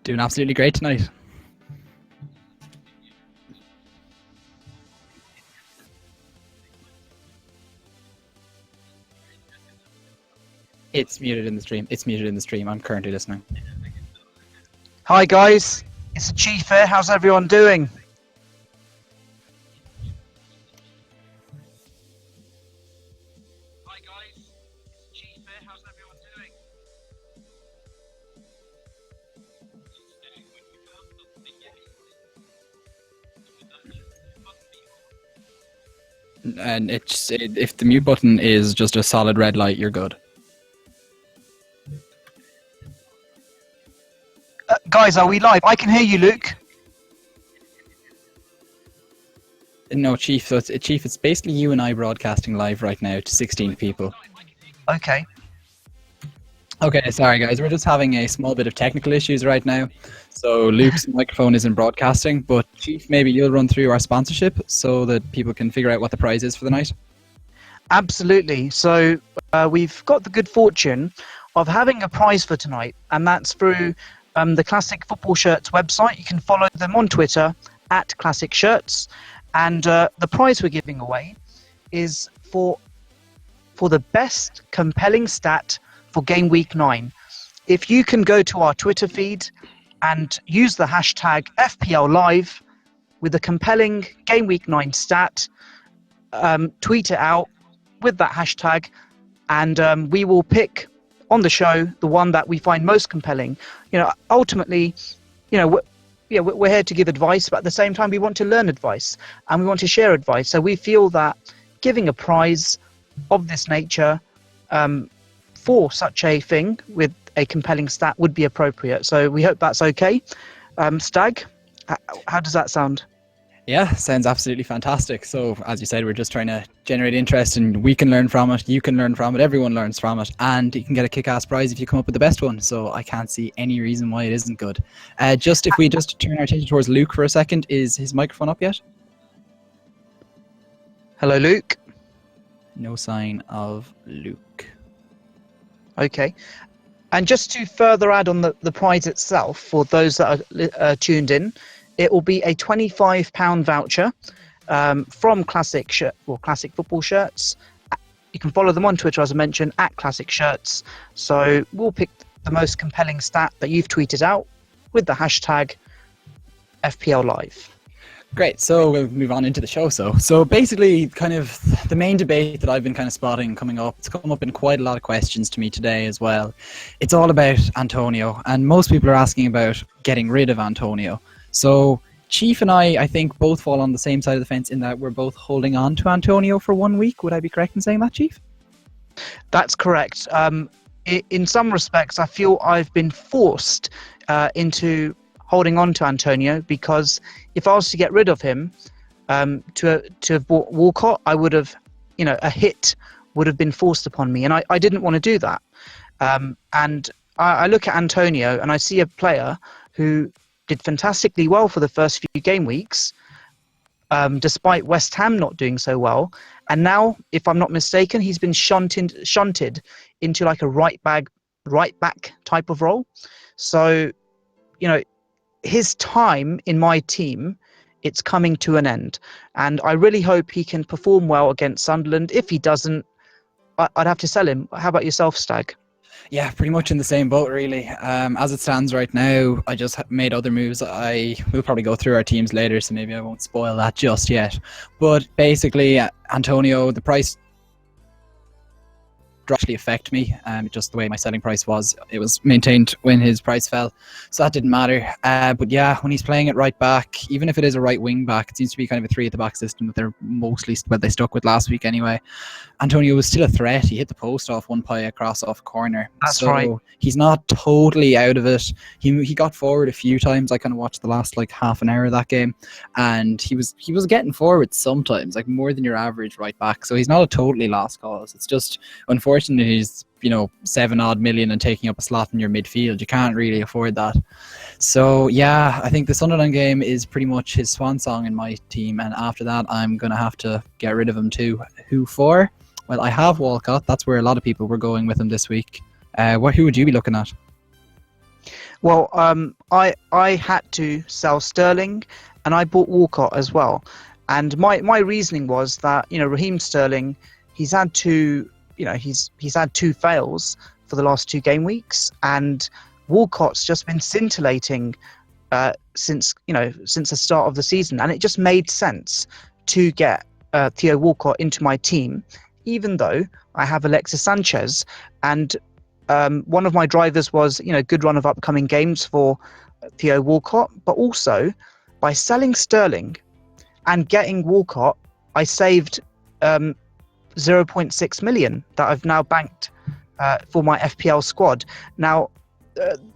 Doing absolutely great tonight. It's muted in the stream. It's muted in the stream. I'm currently listening. Hi guys, it's the Chief here. How's everyone doing? Hi guys, it's the Chief here. How's everyone doing? And if the mute button is just a solid red light, you're good. Guys, are we live? I can hear you, Luke. No, Chief. So Chief, it's basically you and I broadcasting live right now to 16 people. Okay. Okay, sorry guys. We're just having a small bit of technical issues right now. So Luke's microphone isn't broadcasting, but Chief, maybe you'll run through our sponsorship so that people can figure out what the prize is for the night. Absolutely. So we've got the good fortune of having a prize for tonight, and that's through the Classic Football Shirts website. You can follow them on Twitter at Classic Shirts, and the prize we're giving away is for the best compelling stat for game week 9. If you can go to our Twitter feed and use the hashtag FPL Live with a compelling game week 9 stat, tweet it out with that hashtag, and we will pick on the show the one that we find most compelling. You know, ultimately, you know, we're here to give advice, but at the same time we want to learn advice and we want to share advice. So we feel that giving a prize of this nature for such a thing with a compelling stat would be appropriate. So we hope that's okay. Stag, how does that sound? Yeah, sounds absolutely fantastic. So as you said, we're just trying to generate interest, and we can learn from it, you can learn from it, everyone learns from it, and you can get a kick-ass prize if you come up with the best one. So I can't see any reason why it isn't good. If we just turn our attention towards Luke for a second, is his microphone up yet? Hello, Luke. No sign of Luke. Okay. And just to further add on the prize itself, for those that are tuned in, it will be a £25 voucher from Classic Football Shirts. You can follow them on Twitter, as I mentioned, at Classic Shirts. So we'll pick the most compelling stat that you've tweeted out with the hashtag FPL Live. Great, so we'll move on into the show. So basically, kind of the main debate that I've been kind of spotting coming up, it's come up in quite a lot of questions to me today as well. It's all about Antonio, and most people are asking about getting rid of Antonio. So Chief and I think, both fall on the same side of the fence in that we're both holding on to Antonio for 1 week. Would I be correct in saying that, Chief? That's correct. In some respects, I feel I've been forced into holding on to Antonio, because if I was to get rid of him, to have bought Walcott, I would have, a hit would have been forced upon me, and I didn't want to do that. And I look at Antonio and I see a player who did fantastically well for the first few game weeks, despite West Ham not doing so well. And now, if I'm not mistaken, he's been shunted into like a right back type of role. So, his time in my team, it's coming to an end. And I really hope he can perform well against Sunderland. If he doesn't, I'd have to sell him. How about yourself, Stag? Yeah, pretty much in the same boat, really. As it stands right now, I just made other moves. We'll probably go through our teams later, so maybe I won't spoil that just yet. But basically, Antonio, the price actually affect me. Just the way my selling price was, it was maintained when his price fell, so that didn't matter. But yeah, when he's playing at right back, even if it is a right wing back, it seems to be kind of a 3 at the back system that they're mostly they stuck with last week anyway. Antonio was still a threat. He hit the post off one Paya cross off corner. That's right. He's not totally out of it. He got forward a few times. I kind of watched the last half an hour of that game, and he was getting forward sometimes, more than your average right back. So he's not a totally lost cause. It's just unfortunately he's 7 odd million and taking up a slot in your midfield. You can't really afford that. So yeah, I think the Sunderland game is pretty much his swan song in my team, and after that I'm gonna have to get rid of him too. Who for? Well, I have Walcott. That's where a lot of people were going with him this week. Who would you be looking at? Well, I had to sell Sterling, and I bought Walcott as well. And my reasoning was that Raheem Sterling, he's had two fails for the last 2 game weeks, and Walcott's just been scintillating since the start of the season, and it just made sense to get Theo Walcott into my team, even though I have Alexis Sanchez. And one of my drivers was good run of upcoming games for Theo Walcott, but also by selling Sterling and getting Walcott, I saved 0.6 million that I've now banked for my FPL squad. Now,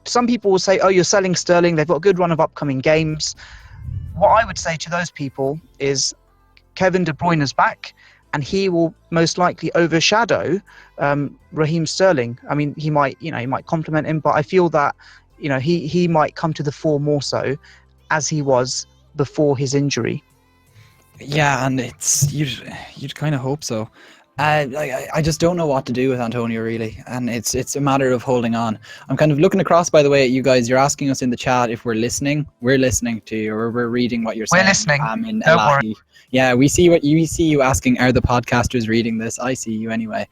some people will say, oh, you're selling Sterling, they've got a good run of upcoming games. What I would say to those people is Kevin De Bruyne is back, and he will most likely overshadow Raheem Sterling. I mean, he might complement him, but I feel that he might come to the fore more so as he was before his injury. Yeah, and you'd kind of hope so. I just don't know what to do with Antonio, really, and it's a matter of holding on. I'm kind of looking across, by the way, at you guys. You're asking us in the chat if we're listening. We're listening to you, or we're reading what you're saying. We're listening. Don't worry. Yeah, we see you asking. Are the podcasters reading this? I see you anyway.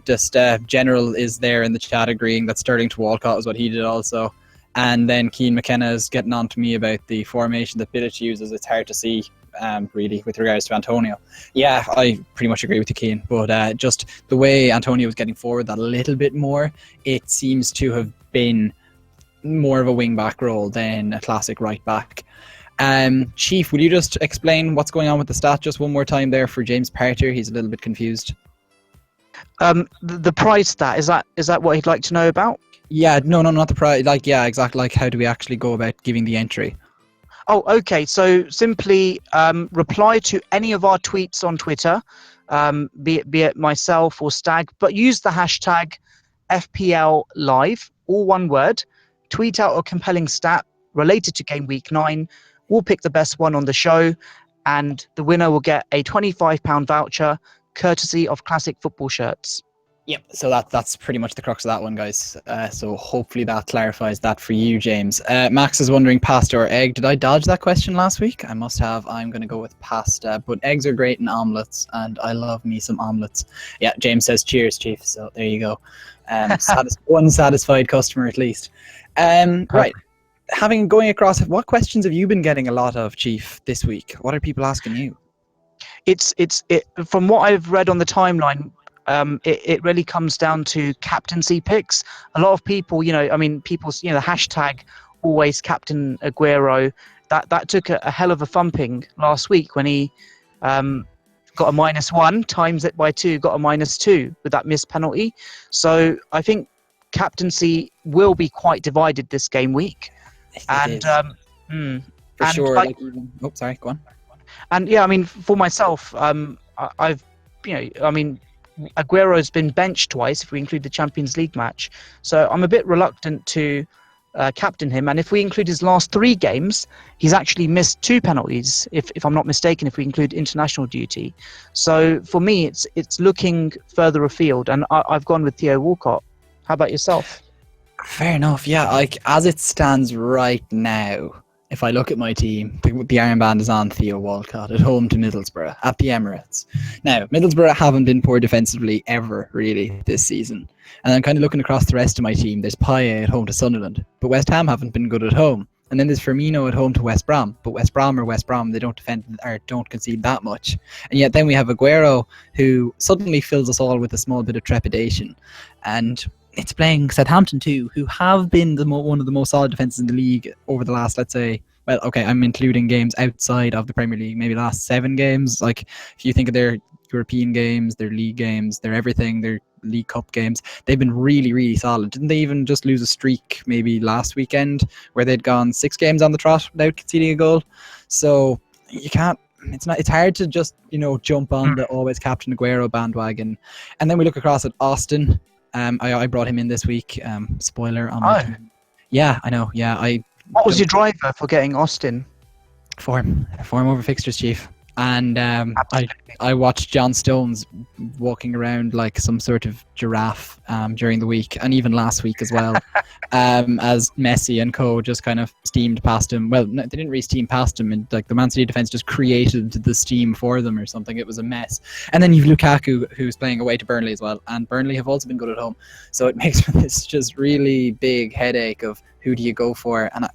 Just General is there in the chat agreeing that Sterling to Walcott is what he did also. And then Keane McKenna is getting on to me about the formation that Bilic uses. It's hard to see, really, with regards to Antonio. Yeah, I pretty much agree with you, Keane. But just the way Antonio was getting forward that a little bit more, it seems to have been more of a wing-back role than a classic right-back. Chief, will you just explain what's going on with the stat just one more time there for James Parter? He's a little bit confused. The prize stat, is that what he'd like to know about? Yeah, no, not the prize. Exactly. How do we actually go about giving the entry? Oh, okay. So simply reply to any of our tweets on Twitter, be it myself or Stag, but use the hashtag FPL Live, all one word. Tweet out a compelling stat related to game week 9. We'll pick the best one on the show, and the winner will get a £25 voucher courtesy of Classic Football Shirts. Yep, so that's pretty much the crux of that one, guys. So hopefully that clarifies that for you, James. Max is wondering, pasta or egg. Did I dodge that question last week? I must have. I'm going to go with pasta, but eggs are great in omelettes, and I love me some omelettes. Yeah, James says cheers, Chief. So there you go. One satisfied customer at least. Right. Going across, what questions have you been getting a lot of, Chief, this week? What are people asking you? It's from what I've read on the timeline. It really comes down to captaincy picks. A lot of people, the hashtag always captain Aguero. That took a hell of a thumping last week when he got a -1, times it by 2, got a -2 with that missed penalty. So I think captaincy will be quite divided this game week. For sure. Sorry, go on. And yeah, I mean, for myself, Aguero's been benched twice if we include the Champions League match. So I'm a bit reluctant to captain him. And if we include his last 3 games, he's actually missed 2 penalties, if I'm not mistaken, if we include international duty. So for me, it's looking further afield. And I've gone with Theo Walcott. How about yourself? Fair enough. Yeah, as it stands right now, if I look at my team, the armband is on Theo Walcott at home to Middlesbrough at the Emirates. Now, Middlesbrough haven't been poor defensively ever, really, this season. And I'm kind of looking across the rest of my team. There's Payet at home to Sunderland, but West Ham haven't been good at home. And then there's Firmino at home to West Brom, but West Brom, they don't defend or don't concede that much. And yet then we have Aguero, who suddenly fills us all with a small bit of trepidation. And it's playing Southampton too, who have been one of the most solid defences in the league over the last, let's say, well, okay, I'm including games outside of the Premier League, maybe the last 7 games. Like, if you think of their European games, their league games, their everything, their League Cup games, they've been really, really solid. Didn't they even just lose a streak maybe last weekend where they'd gone 6 games on the trot without conceding a goal? So you can't. It's hard to just jump on the always Captain Aguero bandwagon. And then we look across at Austin. I brought him in this week. Spoiler on my team. Yeah, I know. Yeah, What was your driver for getting Austin? Form over fixtures, Chief. And I watched John Stones walking around like some sort of giraffe during the week, and even last week as well, as Messi and co just kind of steamed past him. Well, no, they didn't really steam past him, and like the Man City defense just created the steam for them or something. It was a mess. And then you've Lukaku, who's playing away to Burnley as well, and Burnley have also been good at home. So it makes this just really big headache of who do you go for. And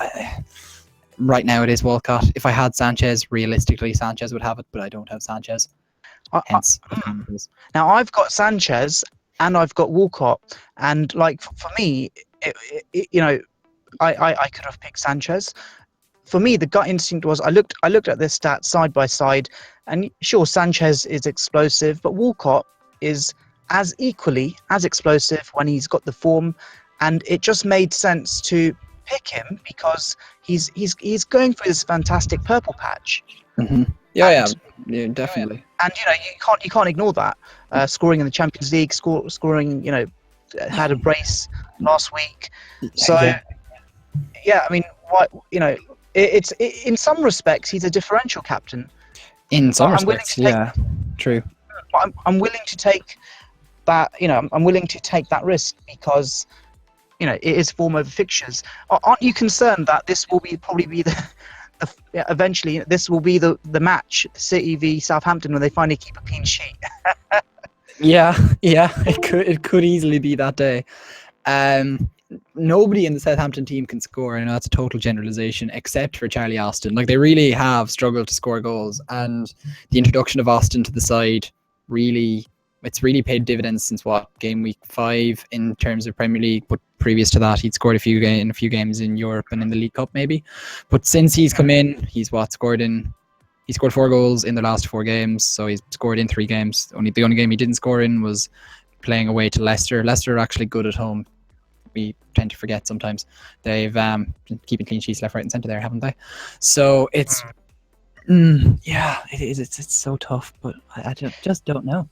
right now it is Walcott. If I had Sanchez, realistically Sanchez would have it, but I don't have Sanchez. Hence, now I've got Sanchez and I've got Walcott, and like for me, I could have picked Sanchez. For me, the gut instinct was I looked at their stats side by side, and sure, Sanchez is explosive, but Walcott is as equally as explosive when he's got the form, and it just made sense to pick him because he's going through this fantastic purple patch. Mm-hmm. Yeah, definitely. And you can't ignore that. Scoring in the Champions League, scoring, had a brace last week. So I mean, what it's in some respects he's a differential captain. In some respects, true. I'm willing to take that. I'm willing to take that risk because it is form over fixtures. Aren't you concerned that this will probably be eventually this will be the match, City v Southampton, when they finally keep a clean sheet? yeah, it could easily be that day. Nobody in the Southampton team can score. I know that's a total generalization, except for Charlie Austin. Like, they really have struggled to score goals, and the introduction of Austin to the side it's really paid dividends since game week 5 in terms of Premier League. But previous to that, he'd scored in a few games in Europe and in the League Cup maybe. But since he's come in, he scored 4 goals in the last 4 games. So he's scored in 3 games. The only game he didn't score in was playing away to Leicester. Leicester are actually good at home. We tend to forget sometimes. They've been keeping clean sheets left, right, and centre there, haven't they? So it's it is. It's so tough, but I just don't know.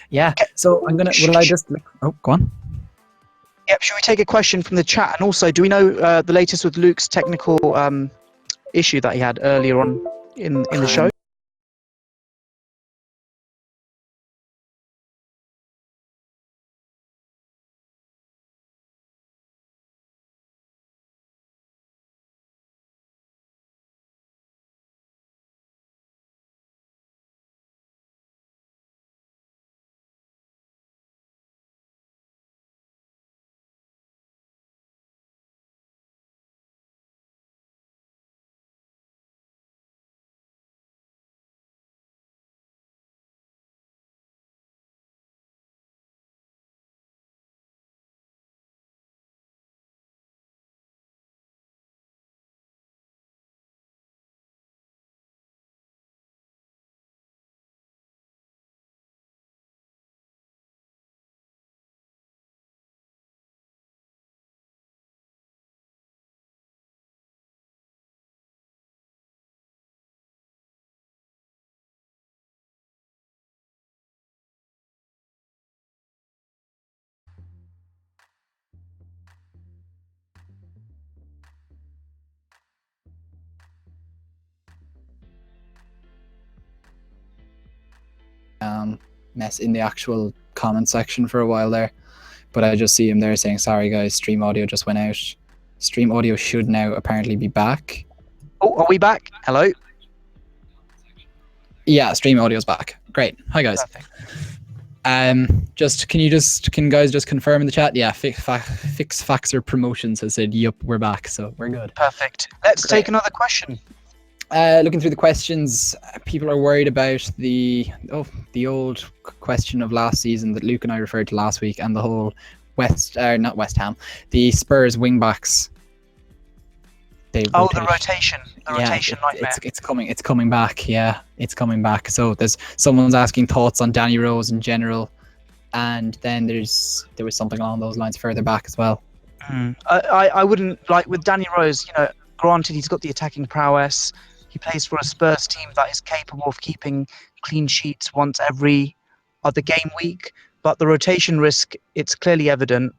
Yeah. So I'm gonna. Will I just? Oh, go on. Yep. Should we take a question from the chat? And also, do we know the latest with Luke's technical issue that he had earlier on in the show? Mess in the actual comment section for a while there, but I just see him there saying, sorry guys, stream audio just went out. Stream audio should now apparently be back. Oh, are we back? Hello? Yeah, stream audio's back. Great. Hi guys. Perfect. Can guys just confirm in the chat? Yeah, Fix Faxer Promotions has said, yup, we're back, so we're good. Perfect. Let's take another question. Looking through the questions, people are worried about the old question of last season that Luke and I referred to last week, and the whole the Spurs wingbacks. The rotation nightmare. It's coming back. Yeah, it's coming back. So someone's asking thoughts on Danny Rose in general, and then there was something along those lines further back as well. I wouldn't, like, with Danny Rose. Granted, he's got the attacking prowess. He plays for a Spurs team that is capable of keeping clean sheets once every other game week. But the rotation risk, it's clearly evident.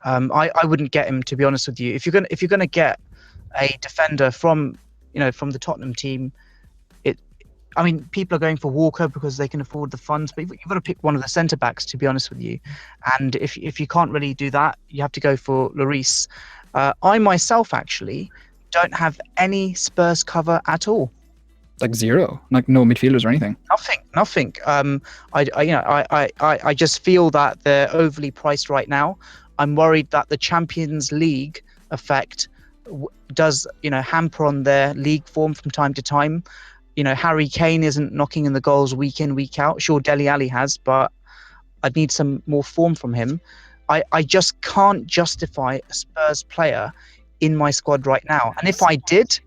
I wouldn't get him, to be honest with you. If you're gonna get a defender from the Tottenham team, I mean, people are going for Walker because they can afford the funds, but you've got to pick one of the centre backs, to be honest with you. And if you can't really do that, you have to go for Lloris. I myself actually don't have any Spurs cover at all. Like zero, like no midfielders or anything. Nothing. I just feel that they're overly priced right now. I'm worried that the Champions League effect does, hamper on their league form from time to time. Harry Kane isn't knocking in the goals week in, week out. Sure, Dele Alli has, but I'd need some more form from him. I just can't justify a Spurs player in my squad right now. And if I did,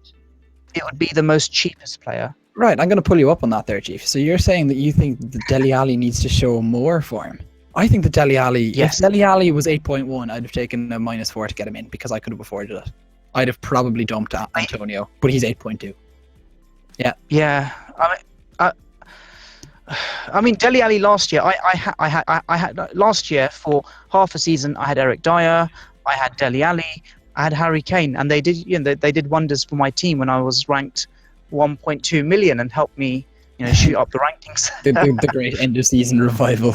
it would be the most cheapest player. Right, I'm going to pull you up on that there, Chief. So you're saying that you think the Dele Alli needs to show more for him. I think the Dele Alli, yes. If Dele Alli was 8.1, I'd have taken a -4 to get him in because I could have afforded it. I'd have probably dumped Antonio, but he's 8.2. Yeah. Yeah. I mean, Dele Alli last year. I had last year for half a season. I had Eric Dyer. I had Dele Alli. I had Harry Kane, and they did wonders for my team when I was ranked 1.2 million and helped me, shoot up the rankings. the great end of season revival.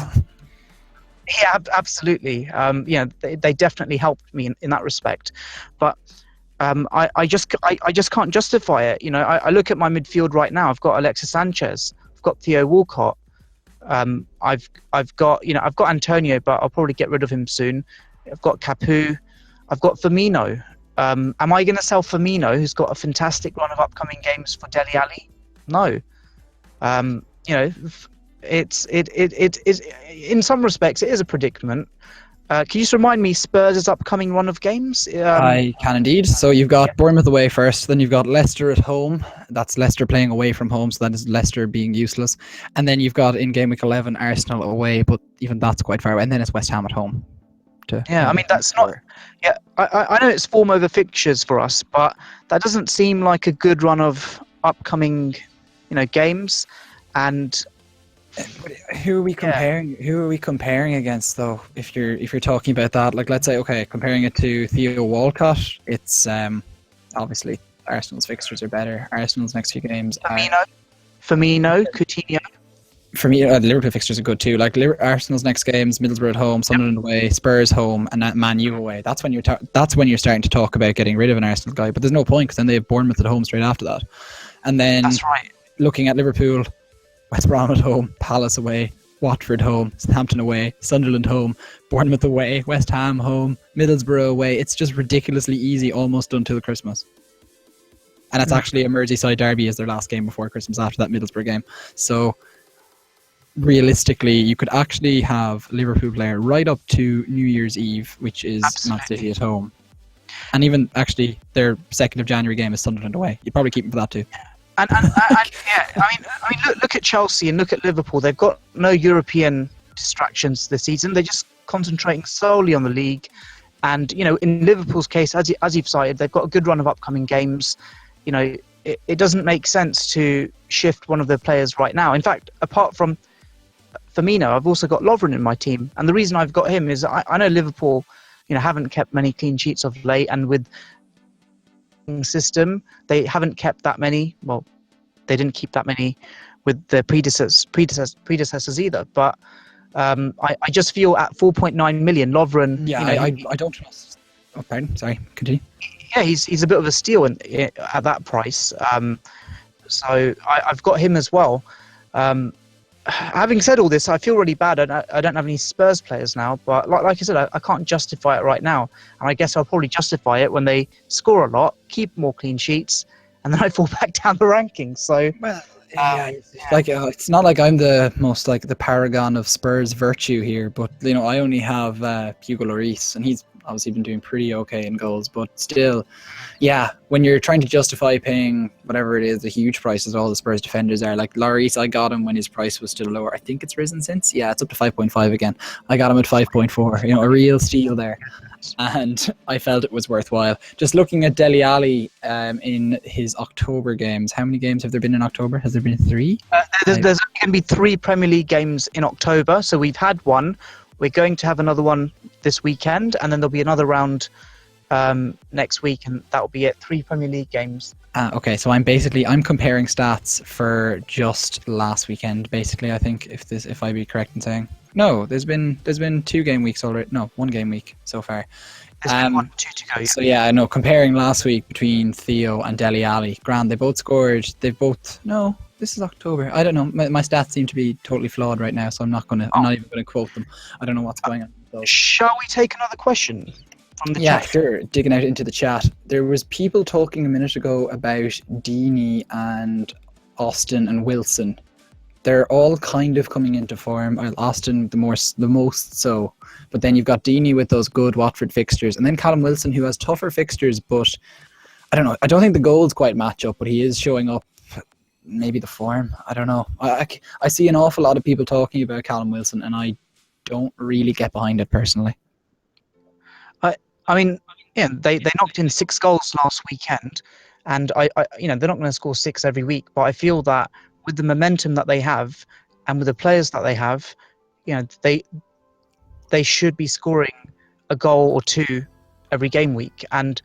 Yeah, absolutely. They definitely helped me in that respect, but. I just can't justify it. I look at my midfield right now. I've got Alexis Sanchez. I've got Theo Walcott. I've got Antonio, but I'll probably get rid of him soon. I've got Capu. I've got Firmino. Am I going to sell Firmino, who's got a fantastic run of upcoming games for Dele Alli? No. It's in some respects it is a predicament. Can you just remind me Spurs' upcoming run of games? I can indeed. So you've got Bournemouth away first, then you've got Leicester at home. That's Leicester playing away from home, so that is Leicester being useless. And then you've got in game week 11 Arsenal away, but even that's quite far away. And then it's West Ham at home. I mean that's not. Yeah, I know it's form over fixtures for us, but that doesn't seem like a good run of upcoming, games. And who are we comparing? Yeah. Who are we comparing against, though? If you're talking about that, like let's say, okay, comparing it to Theo Walcott, it's obviously Arsenal's fixtures are better. Arsenal's next few games. Firmino, Coutinho. For me, Liverpool fixtures are good too. Like Arsenal's next games: Middlesbrough at home, Sunderland away, Spurs home, and Man U away. That's when you're starting to talk about getting rid of an Arsenal guy. But there's no point because then they have Bournemouth at home straight after that. And then that's right. Looking at Liverpool. West Brom at home, Palace away, Watford home, Southampton away, Sunderland home, Bournemouth away, West Ham home, Middlesbrough away. It's just ridiculously easy almost until Christmas. And it's actually a Merseyside derby as their last game before Christmas after that Middlesbrough game. So realistically, you could actually have Liverpool player right up to New Year's Eve, which is Man City at home. And even actually their 2nd of January game is Sunderland away. You'd probably keep them for that too. And look at Chelsea and look at Liverpool. They've got no European distractions this season. They're just concentrating solely on the league. And in Liverpool's case, as you've cited, they've got a good run of upcoming games. It doesn't make sense to shift one of their players right now. In fact, apart from Firmino, I've also got Lovren in my team, and the reason I've got him is I know Liverpool, haven't kept many clean sheets of late, and with system they haven't kept that many. Well, they didn't keep that many with their predecessors either. But I just feel at 4.9 million, Lovren. Yeah, I don't trust. Oh, pardon. Sorry. Continue. Yeah, he's a bit of a steal at that price. So I've got him as well. Having said all this, I feel really bad. I don't have any Spurs players now, but like I said, I can't justify it right now. And I guess I'll probably justify it when they score a lot, keep more clean sheets, and then I fall back down the rankings. So, it's not like I'm the most the paragon of Spurs virtue here, but I only have Hugo Lloris, and he's obviously been doing pretty okay in goals, but still, when you're trying to justify paying whatever it is, the huge prices all the Spurs defenders are, like Lloris, I got him when his price was still lower. I think it's risen since. Yeah, it's up to 5.5 again. I got him at 5.4. A real steal there, and I felt it was worthwhile. Just looking at Dele Alli in his October games, how many games have there been in October? Has there been 3? There's going to be 3 Premier League games in October, so we've had one. We're going to have another one this weekend, and then there'll be another round next week, and that will be it. 3 Premier League games. Okay, so I'm comparing stats for just last weekend. Basically, I think if I be correct in saying no, there's been 2 game weeks already. No, 1 game week so far. There's been 1, 2 to go. So yeah, I know. Comparing last week between Theo and Dele Alli, grand. They both scored. No, this is October. I don't know. My stats seem to be totally flawed right now, so I'm not even gonna quote them. I don't know what's going on. So. Shall we take another question? Yeah, sure. Digging out into the chat, there was people talking a minute ago about Deeney and Austin and Wilson. They're all kind of coming into form. Austin the most so, but then you've got Deeney with those good Watford fixtures, and then Callum Wilson who has tougher fixtures. But I don't know. I don't think the goals quite match up, but he is showing up. Maybe the form. I don't know. I see an awful lot of people talking about Callum Wilson, and I don't really get behind it personally. I mean, yeah, they knocked in 6 goals last weekend, and I they're not going to score 6 every week, but I feel that with the momentum that they have and with the players that they have, they should be scoring a goal or 2 every game week. And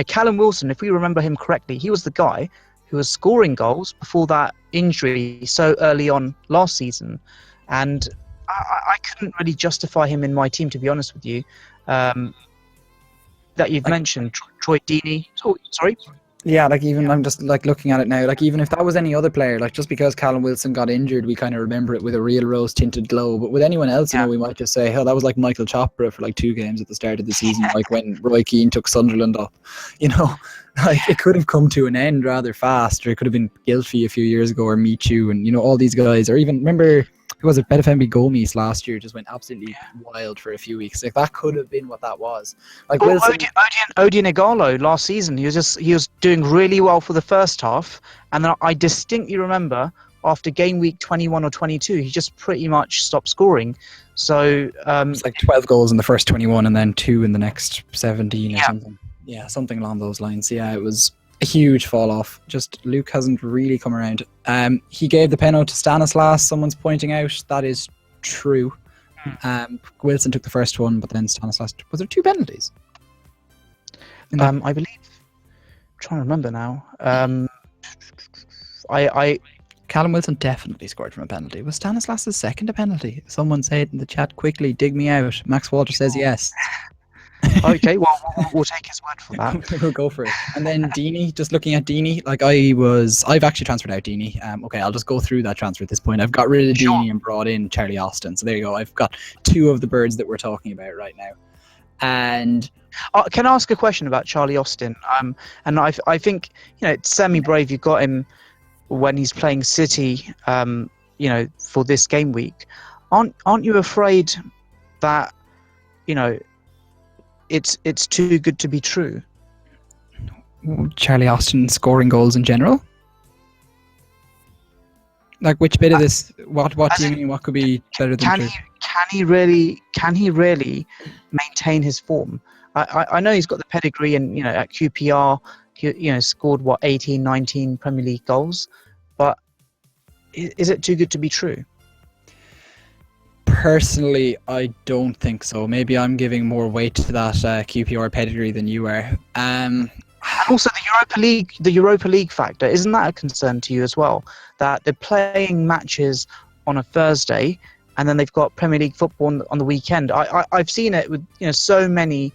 Callum Wilson, if we remember him correctly, he was the guy who was scoring goals before that injury so early on last season, and I couldn't really justify him in my team, to be honest with you. That you've mentioned, Troy Deeney. Oh, sorry. Yeah, I'm just looking at it now. Even if that was any other player, just because Callum Wilson got injured, we kind of remember it with a real rose-tinted glow. But with anyone else, we might just say, "Hell, that was like Michael Chopra for 2 games at the start of the season, like when Roy Keane took Sunderland up." It could have come to an end rather fast, or it could have been Gylfi a few years ago, or Michu, and all these guys, or even remember. Who was it? Betafembi Gomes last year just went absolutely wild for a few weeks. That could have been what that was. Wilson, Odion Igalo last season, he was doing really well for the first half, and then I distinctly remember after game week 21 or 22, he just pretty much stopped scoring. So it's 12 goals in the first 21, and then 2 in the next 17 or something. Yeah, something along those lines. Yeah, it was a huge fall off. Just Luke hasn't really come around. He gave the penalty to Stanislas, someone's pointing out. That is true. Wilson took the first one, but then Stanislas. Was there 2 penalties? I believe. I'm trying to remember now. Callum Wilson definitely scored from a penalty. Was Stanislas' second a penalty? Someone say it in the chat quickly. Dig me out. Max Walter says yes. Okay, well, we'll take his word for that. We'll go for it. And then Deeney, just looking at Deeney, I've actually transferred out Deeney. Okay, I'll just go through that transfer at this point. I've got rid of Deeney and brought in Charlie Austin. So there you go. I've got 2 of the birds that we're talking about right now. And can I ask a question about Charlie Austin? And I think it's semi-brave you got him when he's playing City. For this game week, aren't you afraid that it's too good to be true? Charlie Austin scoring goals in general? Which bit of this? What do you mean? What could be better than true? Can he really maintain his form? I know he's got the pedigree, and at QPR, he scored 18, 19 Premier League goals, but is it too good to be true? Personally, I don't think so. Maybe I'm giving more weight to that QPR pedigree than you are. And also the Europa League factor, isn't that a concern to you as well? That they're playing matches on a Thursday, and then they've got Premier League football on the weekend. I've seen it with so many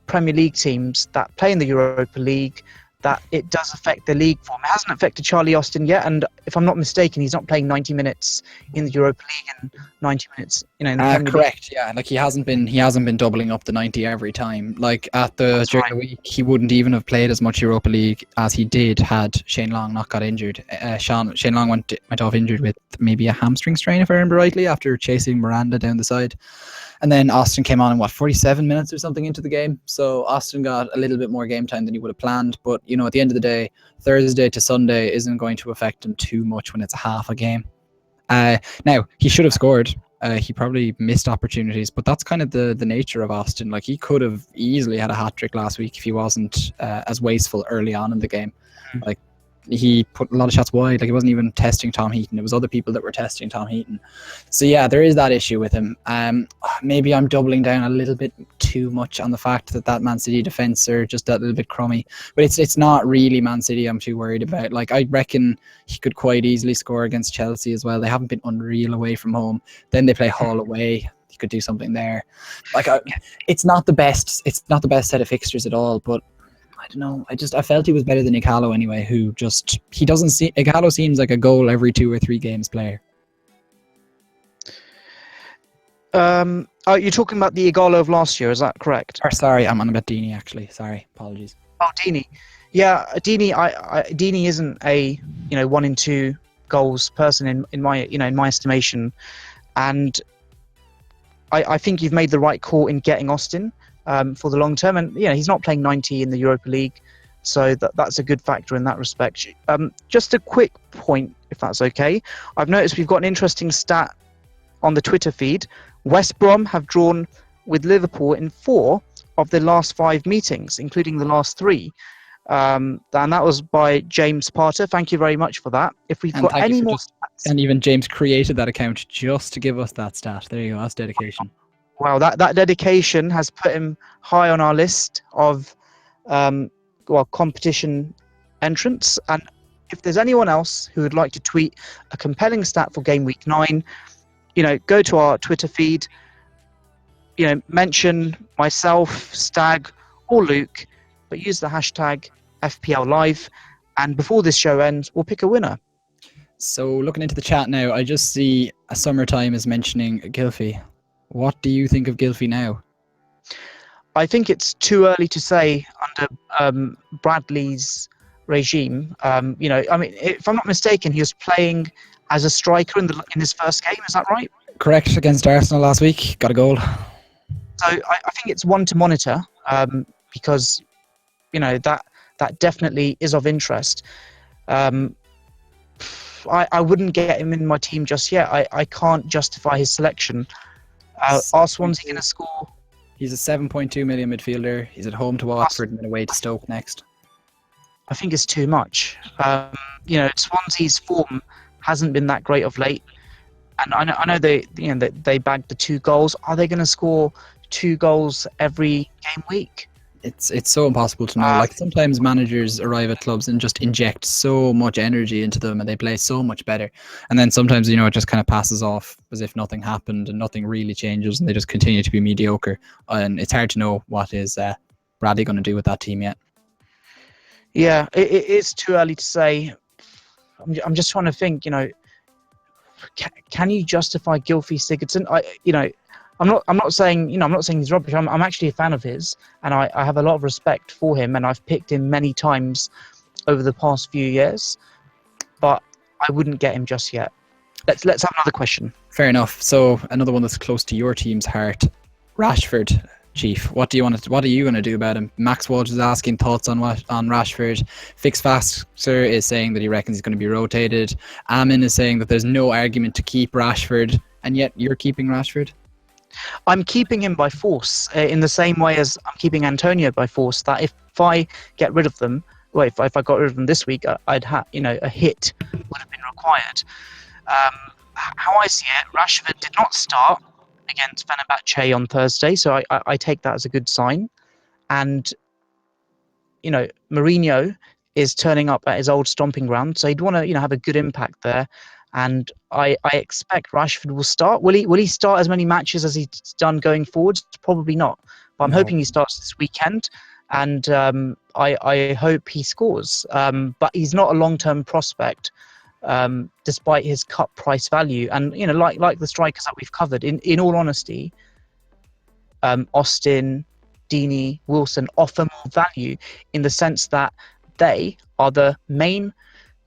Premier League teams that play in the Europa League, that it does affect the league form. It hasn't affected Charlie Austin yet, and if I'm not mistaken, he's not playing 90 minutes in the Europa League and 90 minutes in the Premier correct, League. Yeah. He hasn't been doubling up the 90 every time. During the week, he wouldn't even have played as much Europa League as he did had Shane Long not got injured. Shane Long went off injured with maybe a hamstring strain, if I remember rightly, after chasing Miranda down the side. And then Austin came on in 47 minutes or something into the game. So Austin got a little bit more game time than he would have planned. But, at the end of the day, Thursday to Sunday isn't going to affect him too much when it's a half a game. Now, he should have scored. He probably missed opportunities, but that's kind of the nature of Austin. He could have easily had a hat-trick last week if he wasn't as wasteful early on in the game. he put a lot of shots wide. Like, he wasn't even testing Tom Heaton. It was other people that were testing Tom Heaton. So yeah, there is that issue with him. Maybe I'm doubling down a little bit too much on the fact that Man City defence are just that little bit crummy. But it's not really Man City I'm too worried about. Like, I reckon he could quite easily score against Chelsea as well. They haven't been unreal away from home. Then they play Hull away. He could do something there. Like, it's not the best. It's not the best set of fixtures at all. But I don't know. I felt he was better than Igalo anyway. Igalo seems like a goal every 2 or 3 games player. You're talking about the Igalo of last year, is that correct? Or sorry, I'm on about Deeney actually. Sorry, apologies. Oh, Deeney. Yeah, Deeney. Deeney isn't a 1 in 2 goals person in my estimation, and I think you've made the right call in getting Austin for the long term, and he's not playing 90 in the Europa League, so that's a good factor in that respect. Just a quick point, if that's okay. I've noticed we've got an interesting stat on the Twitter feed. West Brom have drawn with Liverpool in 4 of their last 5 meetings, including the last 3. And that was by James Parter. Thank you very much for that. If we've got any more stats, and even James created that account just to give us that stat. There you go. That's dedication. Wow, that dedication has put him high on our list of competition entrants. And if there's anyone else who would like to tweet a compelling stat for game week 9, go to our Twitter feed, mention myself, Stag, or Luke, but use the hashtag FPL Live, and before this show ends, we'll pick a winner. So looking into the chat now, I just see a Summertime is mentioning Gylfi. What do you think of Gylfi now? I think it's too early to say under Bradley's regime. If I'm not mistaken, he was playing as a striker in his first game. Is that right? Correct, against Arsenal last week. Got a goal. So I think it's one to monitor because that definitely is of interest. I wouldn't get him in my team just yet. I can't justify his selection. Are Swansea going to score? He's a 7.2 million midfielder. He's at home to Watford and then away to Stoke next. I think it's too much. Swansea's form hasn't been that great of late, and I know they bagged the 2 goals. Are they going to score 2 goals every game week? It's so impossible to know. Sometimes managers arrive at clubs and just inject so much energy into them and they play so much better. And then sometimes, it just kind of passes off as if nothing happened and nothing really changes and they just continue to be mediocre. And it's hard to know what is Bradley going to do with that team yet. Yeah, it is too early to say. I'm just trying to think, can you justify Gylfi Sigurdsson? I'm not saying he's rubbish. I'm actually a fan of his, and I have a lot of respect for him, and I've picked him many times over the past few years, but I wouldn't get him just yet. Let's have another question. Fair enough. So another one that's close to your team's heart, Rashford. Chief, what are you going to do about him? Max Walsh is asking thoughts on Rashford. Fix Faster is saying that he reckons he's going to be rotated. Amin is saying that there's no argument to keep Rashford, and yet you're keeping Rashford. I'm keeping him by force, in the same way as I'm keeping Antonio by force. That if I get rid of them, if I got rid of them this week, I'd have a hit would have been required. How I see it, Rashford did not start against Fenerbahce on Thursday, so I take that as a good sign. And Mourinho is turning up at his old stomping ground, so he'd want to have a good impact there. And I expect Rashford will start. Will he start as many matches as he's done going forwards? Probably not. But I'm hoping he starts this weekend, and I hope he scores. But he's not a long-term prospect, despite his cut price value. And like the strikers that we've covered. In all honesty, Austin, Deeney, Wilson offer more value in the sense that they are the main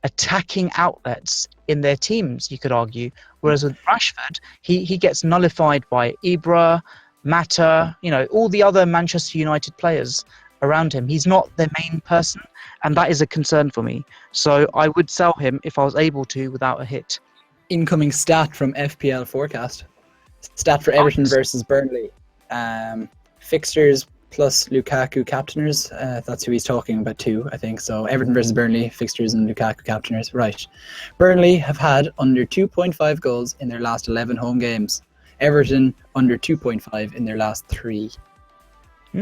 attacking outlets in their teams, you could argue. Whereas with Rashford, he gets nullified by Ibra, Mata, all the other Manchester United players around him. He's not their main person, and that is a concern for me. So I would sell him if I was able to without a hit. Incoming stat from FPL Forecast. Stat for Everton versus Burnley. Fixtures plus Lukaku captainers. That's who he's talking about too, I think. So Everton versus Burnley fixtures and Lukaku captainers. Right. Burnley have had under 2.5 goals in their last 11 home games. Everton under 2.5 in their last 3.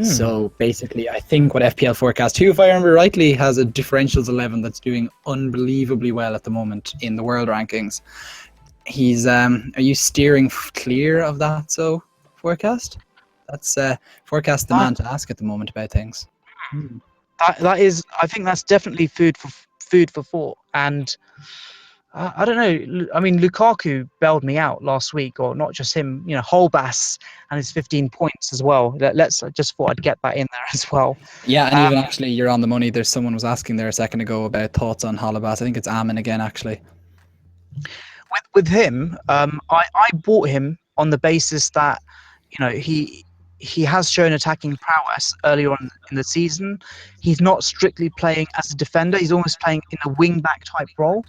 So basically, I think what FPL Forecast 2, if I remember rightly, has a differentials 11 that's doing unbelievably well at the moment in the world rankings. He's are you steering clear of that? So Forecast, that's Forecast the man to ask at the moment about things. That is, I think that's definitely food for thought. And I don't know. I mean, Lukaku bailed me out last week, or not just him. Holbass and his 15 points as well. I just thought I'd get that in there as well. Yeah, and even actually, you're on the money. There's someone was asking there a second ago about thoughts on Holbass. I think it's Amin again, actually. With him, I bought him on the basis that he has shown attacking prowess earlier on in the season. He's not strictly playing as a defender. He's almost playing in a wing-back type role.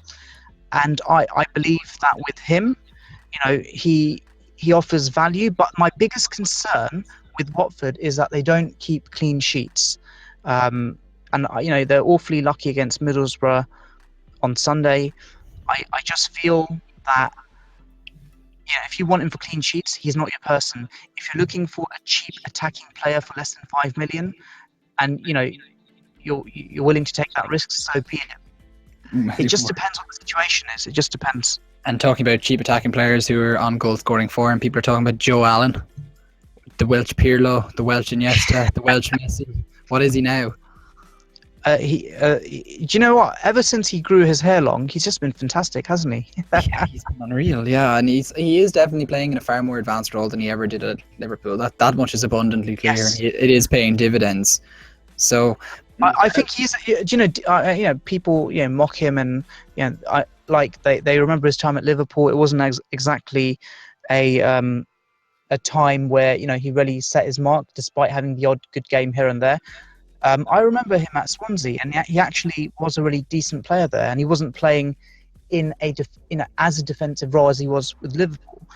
And I believe that with him, he offers value. But my biggest concern with Watford is that they don't keep clean sheets. And they're awfully lucky against Middlesbrough on Sunday. I just feel that if you want him for clean sheets, he's not your person. If you're looking for a cheap attacking player for less than 5 million, and you're willing to take that risk, so be it. It just depends what the situation is. It just depends. And talking about cheap attacking players who are on goal scoring form, people are talking about Joe Allen, the Welsh Pirlo, the Welsh Iniesta, the Welsh Messi. What is he now? Do you know what? Ever since he grew his hair long, he's just been fantastic, hasn't he? Yeah, he's been unreal. Yeah, and he is definitely playing in a far more advanced role than he ever did at Liverpool. That much is abundantly clear. Yes. And it is paying dividends. So I think he's. People mock him, and they remember his time at Liverpool. It wasn't exactly a time where he really set his mark, despite having the odd good game here and there. I remember him at Swansea, and he actually was a really decent player there, and he wasn't playing in as a defensive role as he was with Liverpool.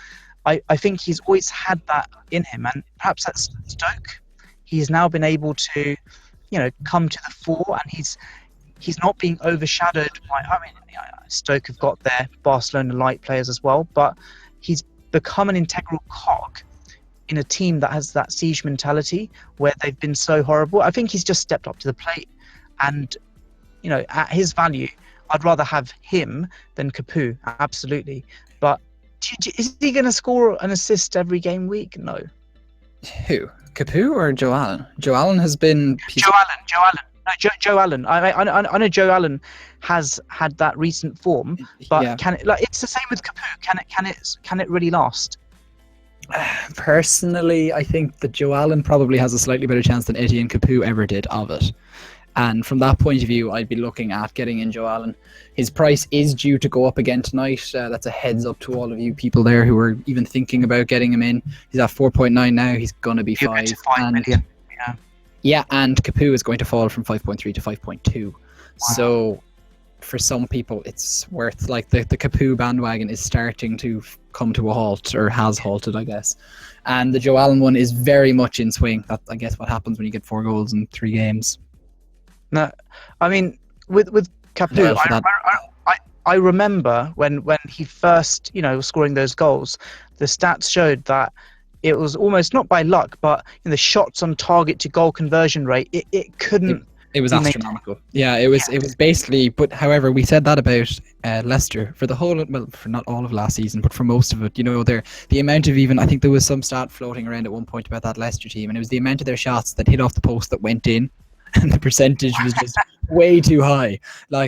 I think he's always had that in him, and perhaps that's Stoke. He's now been able to come to the fore, and he's not being overshadowed by. Stoke have got their Barcelona light players as well, but he's become an integral cog in a team that has that siege mentality where they've been so horrible. I think he's just stepped up to the plate, and at his value, I'd rather have him than Capu, absolutely. But is he going to score an assist every game week? No. Who? Capu or Joe Allen? Joe Allen has been... Joe Allen. No, Joe Allen. I know Joe Allen has had that recent form, but Yeah. can it? It's the same with Capu. Can it really last? Personally, I think that Joe Allen probably has a slightly better chance than Etienne Capu ever did of it. And from that point of view, I'd be looking at getting in Joe Allen. His price is due to go up again tonight. That's a heads up to all of you people there who are even thinking about getting him in. He's at 4.9 now. He's going to be 5. To 5 million. Yeah. Yeah, and Capu is going to fall from 5.3 to 5.2. Wow. So for some people, it's worth, the Capu bandwagon is starting to come to a halt, or has halted, I guess. And the Joe Allen one is very much in swing. That's, I guess, what happens when you get 4 goals in 3 games. No, I mean, with Capu, I remember when he first, was scoring those goals, the stats showed that it was almost not by luck, but in the shots on target to goal conversion rate, it couldn't. It was astronomical. Yeah, it was basically. But however, we said that about Leicester for the whole, for not all of last season, but for most of it. The amount of I think there was some stat floating around at one point about that Leicester team, and it was the amount of their shots that hit off the post that went in. And the percentage was just way too high,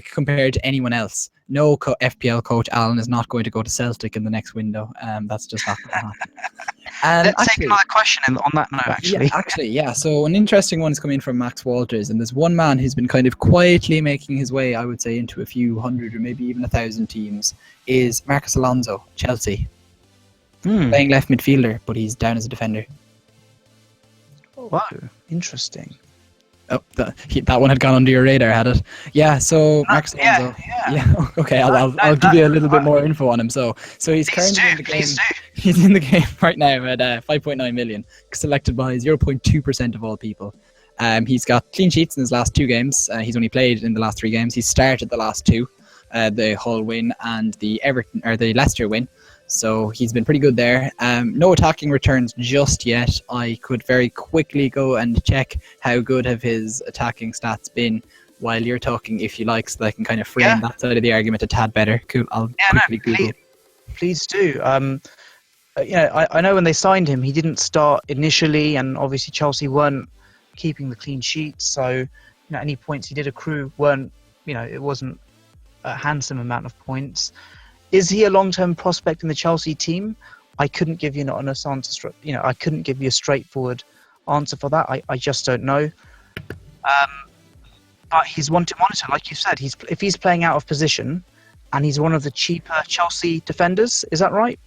compared to anyone else. No FPL coach Alan is not going to go to Celtic in the next window. That's just not going to happen. Let's take another question on that note, actually. Yeah. So an interesting one is coming from Max Walters, and there's one man who's been kind of quietly making his way, I would say, into a few hundred or maybe even 1,000 teams, is Marcus Alonso, Chelsea. Playing left midfielder, but he's down as a defender. Wow, interesting. Oh, that one had gone under your radar, had it? Yeah. So Marcus Alonso. Yeah. Okay. I'll give you a little bit more info on him. So he's currently in the game. He's in the game right now at 5.9 million, selected by 0.2% of all people. He's got clean sheets in his last 2 games. He's only played in the last 3 games. He's started the last 2, the Hull win and the Leicester win. So he's been pretty good there. No attacking returns just yet. I could very quickly go and check how good have his attacking stats been while you're talking, if you like, so that I can kind of frame that side of the argument a tad better. Cool. I'll quickly Google. Please do. I know when they signed him, he didn't start initially, and obviously Chelsea weren't keeping the clean sheets. So any points he did accrue weren't, it wasn't a handsome amount of points. Is he a long-term prospect in the Chelsea team? I couldn't give you an honest answer. I couldn't give you a straightforward answer for that. I just don't know. But he's one to monitor, like you said. If he's playing out of position, and he's one of the cheaper Chelsea defenders. Is that right?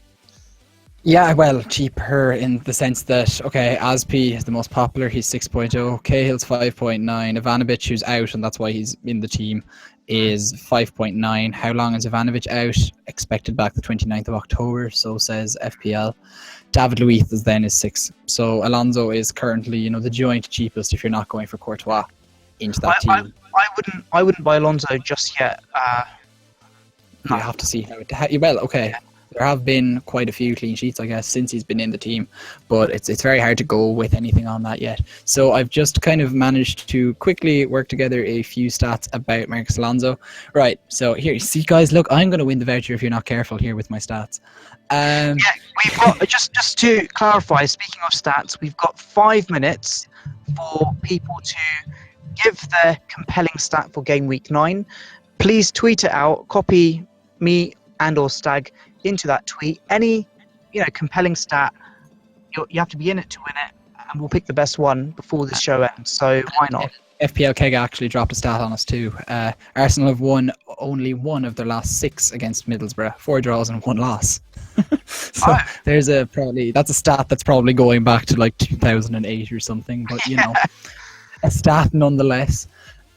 Yeah, well, cheaper in the sense that, Aspi is the most popular. He's 6.0. Cahill's 5.9. Ivanovic, who's out, and that's why he's in the team, is 5.9. How long is Ivanovic out? Expected back the 29th of October, so says FPL. David Luiz is 6. So Alonso is currently, the joint cheapest if you're not going for Courtois into that team. I wouldn't buy Alonso just yet. You have to see how it... Well, okay. There have been quite a few clean sheets, I guess, since he's been in the team, but it's very hard to go with anything on that yet. So I've just kind of managed to quickly work together a few stats about Marcus Alonso. Right, so here, you see, guys, look, I'm going to win the voucher if you're not careful here with my stats. We've got, just to clarify, speaking of stats, we've got 5 minutes for people to give their compelling stat for game week 9. Please tweet it out, copy me and or Stag into that tweet. Any compelling stat, you have to be in it to win it, and we'll pick the best one before the show ends. So why not? FPL Keg actually dropped a stat on us too. Arsenal have won only 1 of their last 6 against Middlesbrough, 4 draws and 1 loss. So there's that's a stat that's probably going back to like 2008 or something, but a stat nonetheless.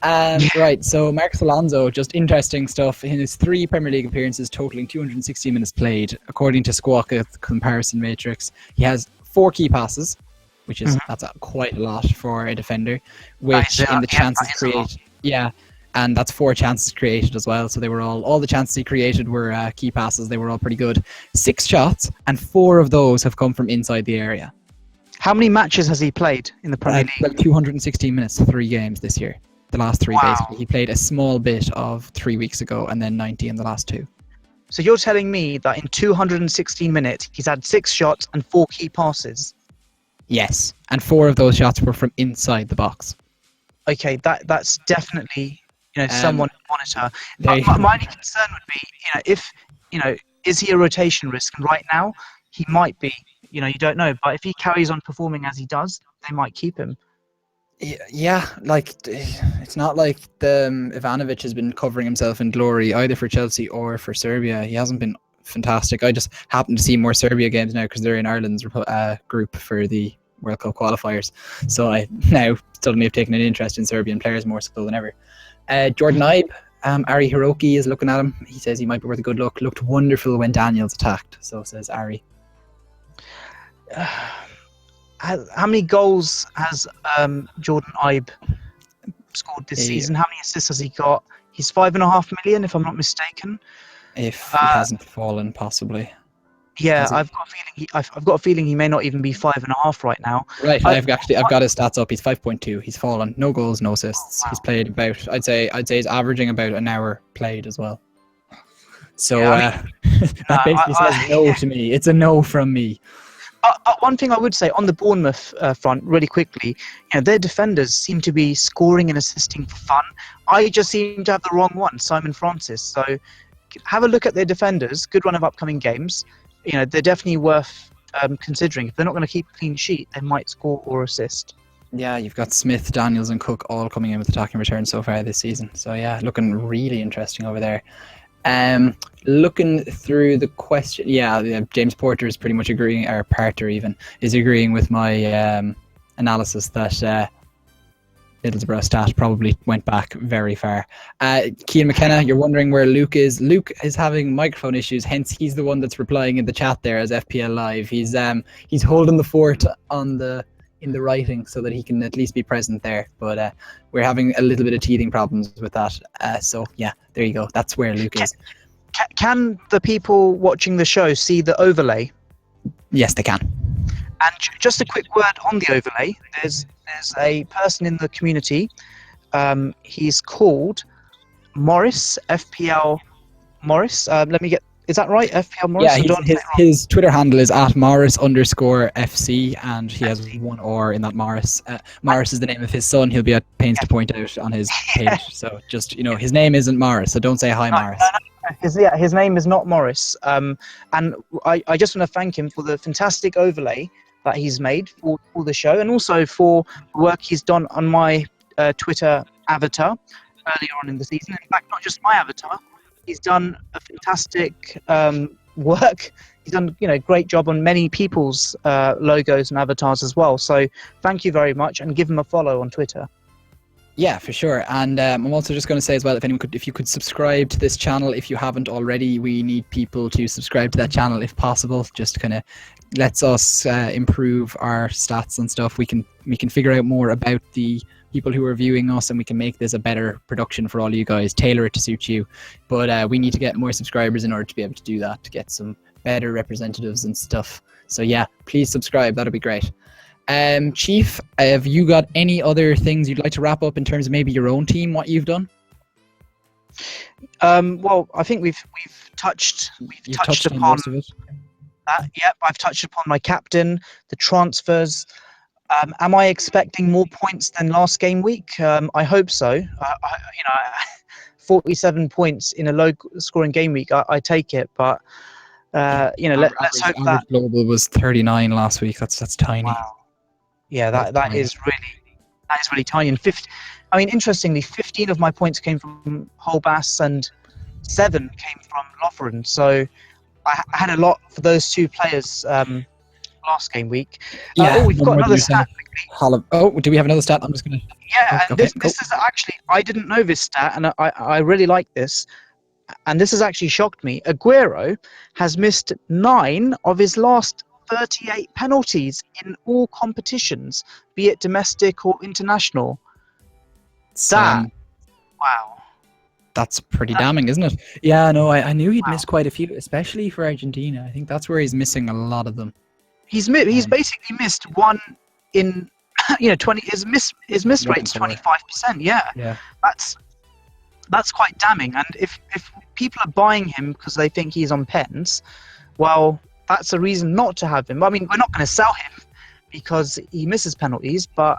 Right, so Marcus Alonso, just interesting stuff. In his 3 Premier League appearances, totaling 260 minutes played, according to Squawka comparison matrix, he has 4 key passes, which is that's quite a lot for a defender. Which in the chances created, and that's 4 chances created as well. So they were all the chances he created were key passes. They were all pretty good. 6 shots, and 4 of those have come from inside the area. How many matches has he played in the Premier League? Like 216 minutes, 3 games this year. The last 3, basically. He played a small bit of 3 weeks ago and then 90 in the last 2. So you're telling me that in 216 minutes, he's had 6 shots and 4 key passes? Yes, and 4 of those shots were from inside the box. Okay, that's definitely someone to monitor. My only concern would be, if is he a rotation risk? And right now, he might be. You don't know. But if he carries on performing as he does, they might keep him. Yeah, like it's not like Ivanovic has been covering himself in glory either for Chelsea or for Serbia. He hasn't been fantastic. I just happen to see more Serbia games now because they're in Ireland's group for the World Cup qualifiers. So I now suddenly have taken an interest in Serbian players more so than ever. Jordan Ibe, Ari Hiroki is looking at him. He says he might be worth a good look. Looked wonderful when Daniels attacked. So says Ari. How many goals has Jordan Ibe scored this season? How many assists has he got? He's 5.5 million, if I'm not mistaken. If he hasn't fallen, possibly. Yeah, I've got a feeling he may not even be 5.5 right now. Right, I've got his stats up. He's 5.2. He's fallen. No goals, no assists. He's played about. I'd say he's averaging about an hour played as well. So that basically says no to me. It's a no from me. One thing I would say on the Bournemouth front, really quickly, their defenders seem to be scoring and assisting for fun. I just seem to have the wrong one, Simon Francis. So have a look at their defenders. Good run of upcoming games. They're definitely worth considering. If they're not going to keep a clean sheet, they might score or assist. Yeah, you've got Smith, Daniels, and Cook all coming in with attacking returns so far this season. So yeah, looking really interesting over there. Looking through the question, James Porter is pretty much agreeing, or Parter even is agreeing with my analysis that Middlesbrough stat probably went back very far. Cian McKenna, you're wondering where Luke is. Luke is having microphone issues, hence he's the one that's replying in the chat there as FPL Live. He's holding the fort in the writing so that he can at least be present there. But we're having a little bit of teething problems with that. So yeah, there you go. That's where Luke is. Can the people watching the show see the overlay? Yes, they can. And just a quick word on the overlay. There's a person in the community. He's called Morris, FPL Morris. Let me get. Is that right? FPL Morris? Yeah, his Twitter handle is @Morris_FC, and he has one R in that Morris. Morris is the name of his son. He'll be at pains to point out on his page. So just, his name isn't Morris, so don't say hi, Morris. No. His name is not Morris. And I just want to thank him for the fantastic overlay that he's made for the show, and also for the work he's done on my Twitter avatar earlier on in the season. In fact, not just my avatar. He's done a fantastic work. He's done, great job on many people's logos and avatars as well. So thank you very much, and give him a follow on Twitter. Yeah, for sure. And I'm also just going to say as well, if you could subscribe to this channel if you haven't already. We need people to subscribe to that channel if possible. Just kind of lets us improve our stats and stuff. We can figure out more about the people who are viewing us, and we can make this a better production for all you guys, tailor it to suit you. But we need to get more subscribers in order to be able to do that, to get some better representatives and stuff. So yeah, please subscribe. That'd be great. Chief, have you got any other things you'd like to wrap up in terms of maybe your own team, what you've done? Well, I think we've touched upon most of it. that. Yep, I've touched upon my captain, the transfers. Am I expecting more points than last game week? I hope so. 47 points in a low-scoring game week, I take it. But let's hope that global was 39 last week. That's tiny. Wow. Yeah, that is really tiny. And interestingly, 15 of my points came from Holbass and 7 came from Lotheren. So I had a lot for those two players last game week. We've got another stat quickly. Do we have another stat? I'm just going to... Yeah, and this is actually... I didn't know this stat, and I really like this. And this has actually shocked me. Aguero has missed 9 of his last 38 penalties in all competitions, be it domestic or international. Wow. That's pretty damning, isn't it? Yeah, no, I knew he'd missed quite a few, especially for Argentina. I think that's where he's missing a lot of them. He's basically missed one in 20. His miss rate's 25%. Yeah. That's quite damning. And if people are buying him because they think he's on pens, well, that's a reason not to have him. I mean, we're not going to sell him because he misses penalties, but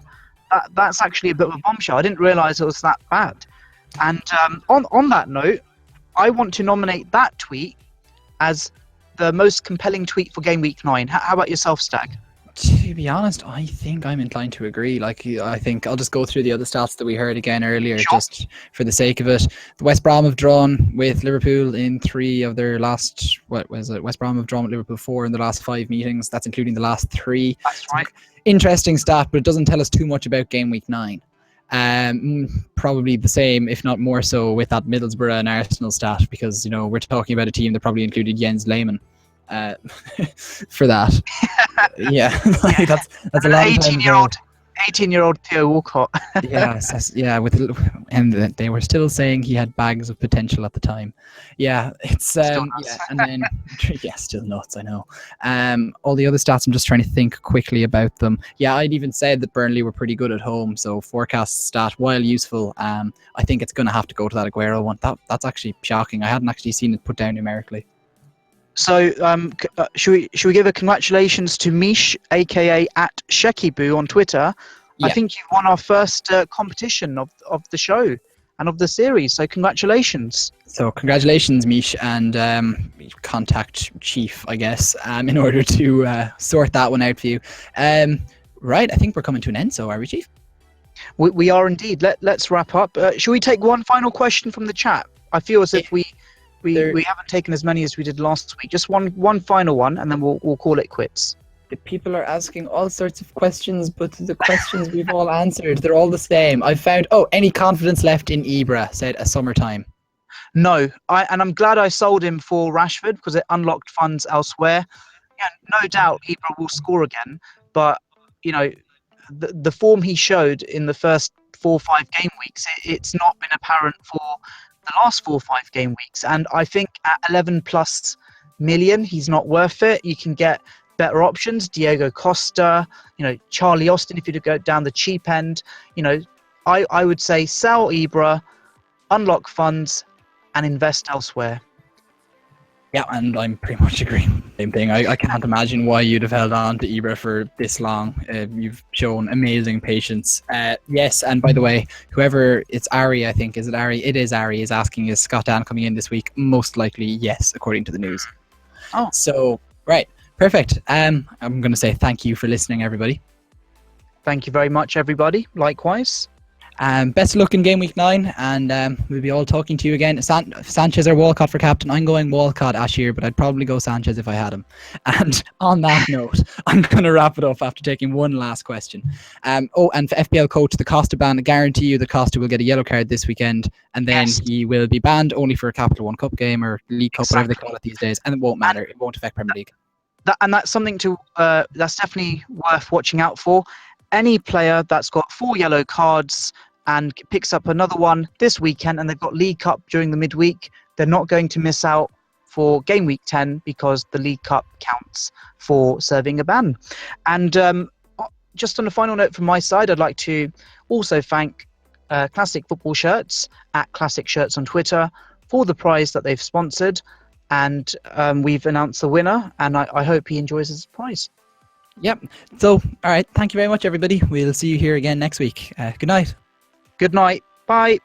that's actually a bit of a bombshell. I didn't realise it was that bad. And on that note, I want to nominate that tweet as the most compelling tweet for Game Week 9. How about yourself, Stag? To be honest, I think I'm inclined to agree. I think I'll just go through the other stats that we heard again earlier, just for the sake of it. The West Brom have drawn with Liverpool in 3 of their last... What was it? West Brom have drawn with Liverpool 4 in the last 5 meetings. That's including the last 3. That's right. Interesting stat, but it doesn't tell us too much about Game Week 9. Probably the same, if not more so, with that Middlesbrough and Arsenal stat, because we're talking about a team that probably included Jens Lehmann for that. Yeah, that's a long 18-year-old Theo Walcott. and they were still saying he had bags of potential at the time. Yeah, it's still nuts. I know. All the other stats, I'm just trying to think quickly about them. Yeah, I'd even said that Burnley were pretty good at home. So forecast stat, while useful, I think it's going to have to go to that Aguero one. That's actually shocking. I hadn't actually seen it put down numerically. So, should we give a congratulations to Mish, aka @Shekibu on Twitter? Yeah. I think you've won our first competition of the show and of the series. So, congratulations. So, congratulations, Mish, and contact Chief, I guess, in order to sort that one out for you. Right, I think we're coming to an end. So, are we, Chief? We are indeed. Let's wrap up. Should we take one final question from the chat? I feel as if we haven't taken as many as we did last week. Just one final one, and then we'll call it quits. The people are asking all sorts of questions, but the questions we've all answered, they're all the same. I found, any confidence left in Ibra, said a summertime. No, and I'm glad I sold him for Rashford because it unlocked funds elsewhere. Yeah, no doubt Ibra will score again, but you know, the form he showed in the first 4 or 5 game weeks, it's not been apparent for the last 4 or 5 game weeks. And I think at 11 plus million, he's not worth it. You can get better options, Diego Costa, Charlie Austin if you go down the cheap end. I would say sell Ibra, unlock funds, and invest elsewhere. Yeah, and I'm pretty much agreeing. Same thing. I can't imagine why you'd have held on to Ibra for this long. You've shown amazing patience. Yes, and by the way, whoever, it's Ari, I think. Is it Ari? It is Ari, is asking, is Scott Dan coming in this week? Most likely, yes, according to the news. Oh. So, right. Perfect. I'm going to say thank you for listening, everybody. Thank you very much, everybody. Likewise. Best of luck in game week 9, and we'll be all talking to you again. Sanchez or Walcott for captain? I'm going Walcott, Ashir, but I'd probably go Sanchez if I had him. And on that note, I'm going to wrap it up after taking one last question. And for FPL coach, the Costa ban, I guarantee you the Costa will get a yellow card this weekend, and then he will be banned only for a Capital One Cup game or League Cup, whatever they call it these days, and it won't matter. It won't affect Premier League. That's something that's definitely worth watching out for. Any player that's got 4 yellow cards and picks up another one this weekend and they've got League Cup during the midweek, they're not going to miss out for game week 10 because the League Cup counts for serving a ban. And just on a final note from my side, I'd like to also thank Classic Football Shirts at Classic Shirts on Twitter for the prize that they've sponsored. And we've announced the winner, and I hope he enjoys his prize. Yep. So, all right. Thank you very much, everybody. We'll see you here again next week. Good night. Good night. Bye.